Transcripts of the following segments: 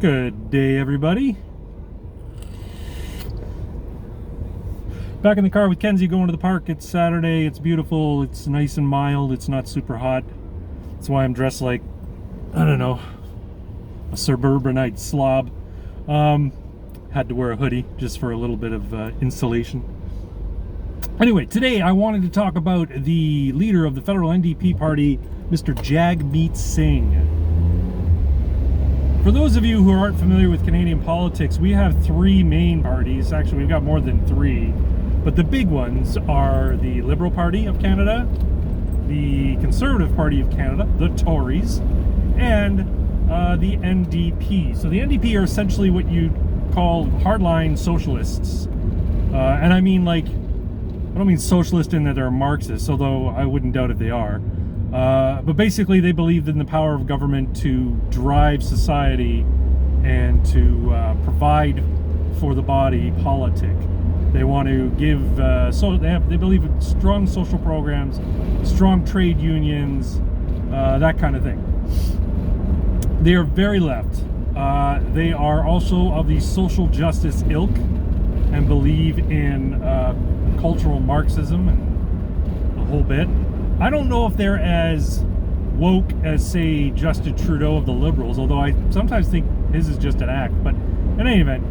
Good day, everybody. Back in the car with Kenzie going to the park. It's Saturday. It's beautiful. It's nice and mild. It's not super hot. That's why I'm dressed like, I don't know, a suburbanite slob. Had to wear a hoodie just for a little bit of insulation. Anyway, today I wanted to talk about the leader of the federal NDP party, Mr. Jagmeet Singh. For those of you who aren't familiar with Canadian politics, we have three main parties. Actually, we've got more than three. But the big ones are the Liberal Party of Canada, the Conservative Party of Canada, the Tories, and the NDP. So the NDP are essentially what you call hardline socialists. And I mean, like, I don't mean socialist in that they're Marxists, although I wouldn't doubt if they are. But basically they believed in the power of government to drive society and to provide for the body politic. They want to give, they believe in strong social programs, strong trade unions, that kind of thing. They are very left. They are also of the social justice ilk and believe in cultural Marxism and the whole bit. I don't know if they're as woke as, say, Justin Trudeau of the Liberals, although I sometimes think his is just an act. But in any event,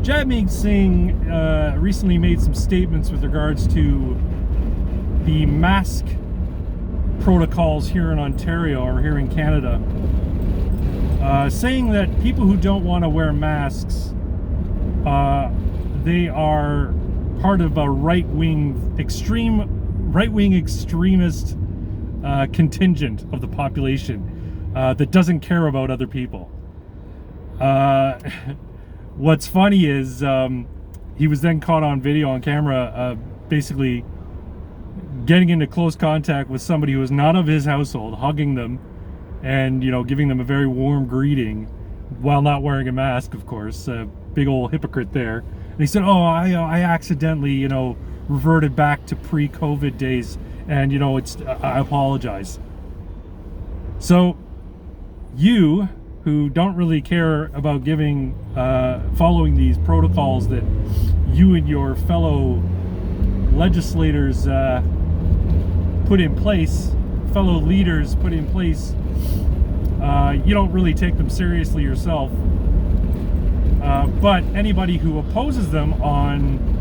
Jagmeet Singh recently made some statements with regards to the mask protocols here in Ontario or here in Canada, saying that people who don't want to wear masks, they are part of a right-wing extremist contingent of the population that doesn't care about other people. What's funny is he was then caught on video on camera basically getting into close contact with somebody who was not of his household, hugging them and, you know, giving them a very warm greeting while not wearing a mask, of course. Big old hypocrite there. And he said, oh, I accidentally, you know, reverted back to pre-COVID days, and, you know, I apologize. So you who don't really care about following these protocols that you and your fellow legislators put in place, fellow leaders put in place, you don't really take them seriously yourself. But anybody who opposes them on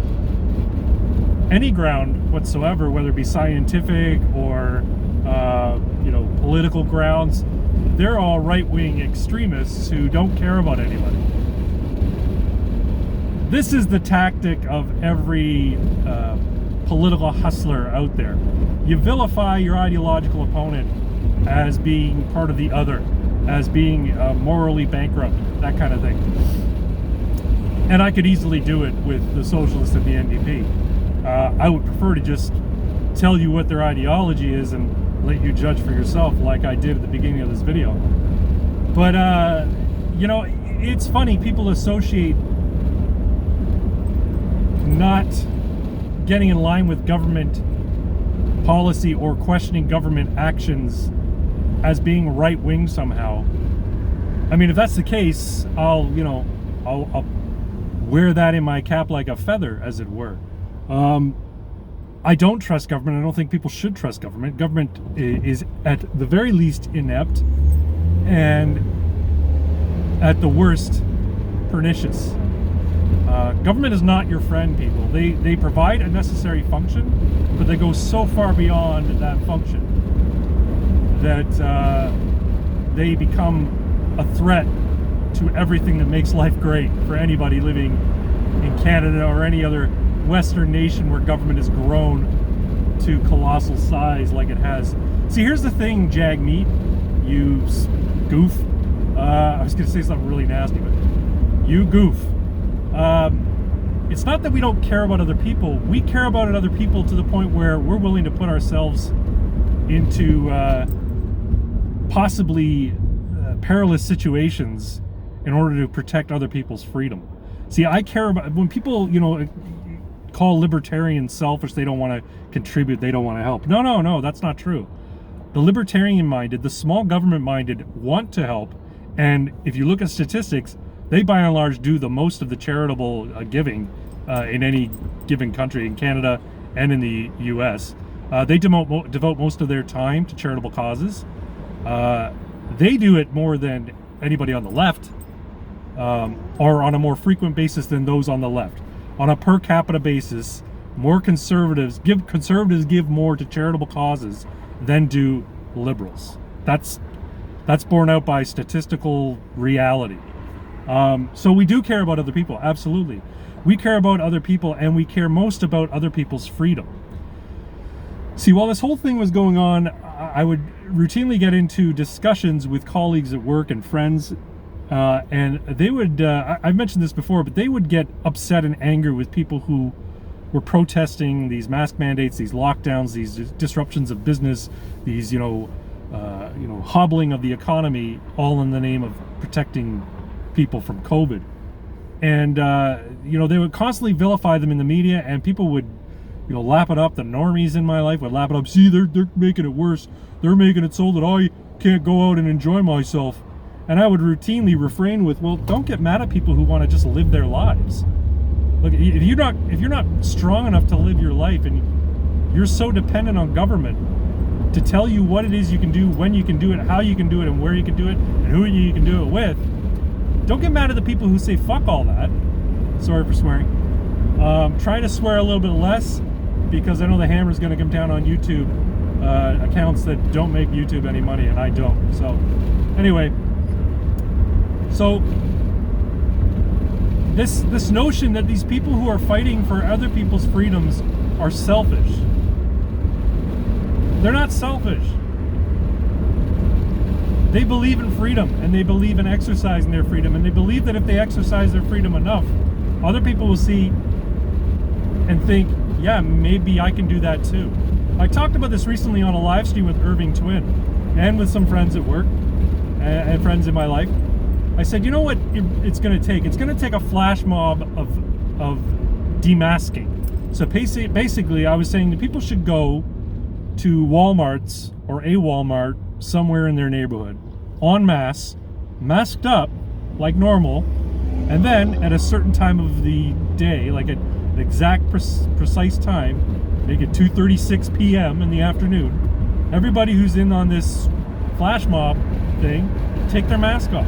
any ground whatsoever, whether it be scientific or you know, political grounds, they're all right-wing extremists who don't care about anybody. This is the tactic of every political hustler out there. You vilify your ideological opponent as being part of the other, as being morally bankrupt, that kind of thing. And I could easily do it with the socialists and the NDP. I would prefer to just tell you what their ideology is and let you judge for yourself, like I did at the beginning of this video. But you know, it's funny, people associate not getting in line with government policy or questioning government actions as being right-wing somehow. I mean, if that's the case, I'll wear that in my cap like a feather, as it were. I don't trust government. I don't think people should trust government. Government is at the very least inept and at the worst pernicious. Government is not your friend, people. They provide a necessary function, but they go so far beyond that function that they become a threat to everything that makes life great for anybody living in Canada or any other Western nation where government has grown to colossal size like it has. See, here's the thing, Jagmeet, you goof. I was going to say something really nasty, but you goof. It's not that we don't care about other people. We care about other people to the point where we're willing to put ourselves into possibly perilous situations in order to protect other people's freedom. See, I care about when people, you know, call libertarians selfish, they don't want to contribute, they don't want to help. No, that's not true. The libertarian minded, the small government minded want to help, and if you look at statistics, They by and large do the most of the charitable giving in any given country, in Canada and in the US. They devote most of their time to charitable causes. They do it more than anybody on the left, or on a more frequent basis than those on the left. On a per capita basis, more conservatives give more to charitable causes than do liberals. That's borne out by statistical reality. So we do care about other people, absolutely. We care about other people, and we care most about other people's freedom. See, while this whole thing was going on, I would routinely get into discussions with colleagues at work and friends, and they would, I've mentioned this before, but they would get upset and angry with people who were protesting these mask mandates, these lockdowns, these disruptions of business, these, hobbling of the economy, all in the name of protecting people from COVID. And, they would constantly vilify them in the media, and people would, lap it up. The normies in my life would lap it up. See, they're making it worse. They're making it so that I can't go out and enjoy myself. And I would routinely refrain with, well, don't get mad at people who want to just live their lives. Look, if you're not strong enough to live your life, and you're so dependent on government to tell you what it is you can do, when you can do it, how you can do it, and where you can do it, and who you can do it with, don't get mad at the people who say fuck all that. Sorry for swearing. Try to swear a little bit less, because I know the hammer's going to come down on YouTube accounts that don't make YouTube any money, and I don't. So anyway, this notion that these people who are fighting for other people's freedoms are selfish. They're not selfish. They believe in freedom, and they believe in exercising their freedom, and they believe that if they exercise their freedom enough, other people will see and think, yeah, maybe I can do that too. I talked about this recently on a live stream with Irving Twin and with some friends at work and friends in my life. I said, you know what it's going to take? It's going to take a flash mob of demasking. So basically, I was saying that people should go to Walmarts or a Walmart somewhere in their neighborhood, en masse, masked up like normal, and then at a certain time of the day, like at an exact precise time, make it 2:36 p.m. in the afternoon, everybody who's in on this flash mob thing, take their mask off.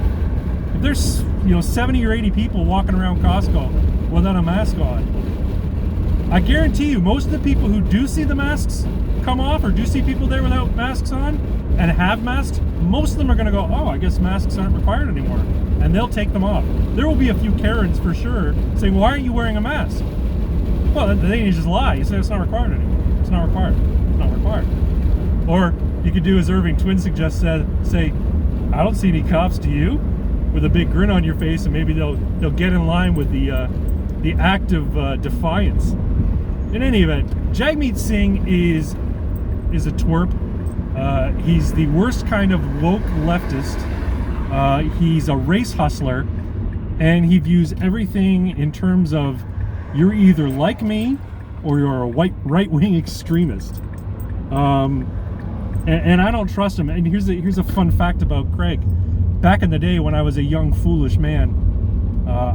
If there's 70 or 80 people walking around Costco without a mask on, I guarantee you most of the people who do see the masks come off, or do see people there without masks on and have masks, most of them are going to go, oh, I guess masks aren't required anymore, and they'll take them off. There will be a few Karens for sure saying, why aren't you wearing a mask? Well, then you just lie. You say it's not required anymore. It's not required. It's not required. Or you could do as Irving Twin suggests, say, I don't see any cops, do you? With a big grin on your face, and maybe they'll get in line with the act of defiance. In any event, Jagmeet Singh is a twerp. He's the worst kind of woke leftist. He's a race hustler, and he views everything in terms of, you're either like me or you're a right-wing extremist. And I don't trust him. And here's a fun fact about Craig. Back in the day when I was a young, foolish man,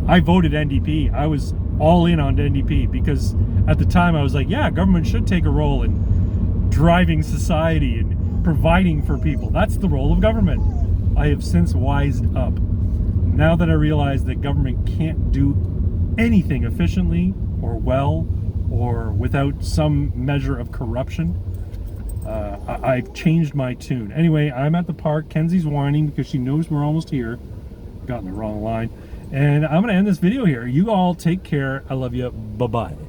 I voted NDP. I was all in on NDP because at the time I was like, yeah, government should take a role in driving society and providing for people. That's the role of government. I have since wised up. Now that I realize that government can't do anything efficiently or well or without some measure of corruption, I've changed my tune. Anyway, I'm at the park. Kenzie's whining because she knows we're almost here. Got in the wrong line. And I'm going to end this video here. You all take care. I love you. Bye-bye.